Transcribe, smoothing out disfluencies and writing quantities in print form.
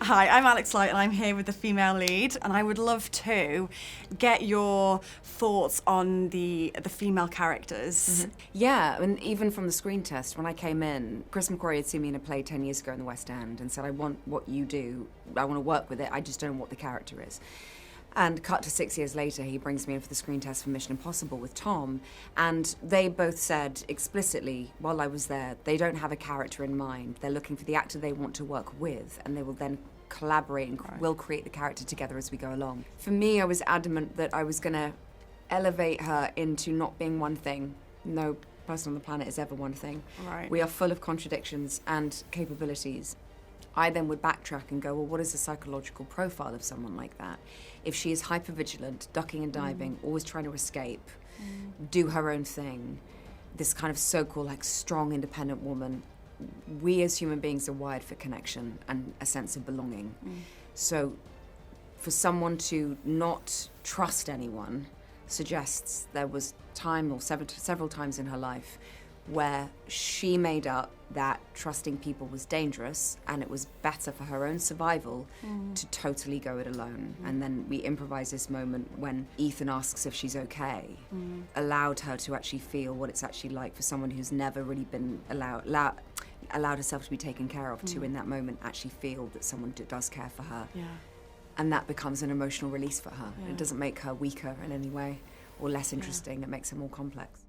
Hi, I'm Alex Light and I'm here with the female lead, and I would love to get your thoughts on the female characters. Yeah, and even from the screen test, when I came in, Chris McQuarrie had seen me in a play 10 years ago in the West End and said, I want what you do, I want to work with it, I just don't know what the character is. And cut to 6 years later, he brings me in for the screen test for Mission Impossible with Tom, and they both said explicitly, while I was there, they don't have a character in mind. They're looking for the actor they want to work with, and they will then collaborate and will create the character together as we go along. For me, I was adamant that I was going to elevate her into not being one thing. No person on the planet is ever one thing. Right. We are full of contradictions and capabilities. I then would backtrack and go, well, what is the psychological profile of someone like that? If she is hypervigilant, ducking and diving, always trying to escape, do her own thing, this kind of so-called like strong, independent woman, we as human beings are wired for connection and a sense of belonging. So for someone to not trust anyone suggests there was time, or several times in her life, where she made up that trusting people was dangerous and it was better for her own survival to totally go it alone. And then we improvise this moment when Ethan asks if she's okay, allowed her to actually feel what it's actually like for someone who's never really been allowed herself to be taken care of, to in that moment actually feel that someone does care for her. Yeah. And that becomes an emotional release for her. Yeah. It doesn't make her weaker in any way or less interesting, it makes her more complex.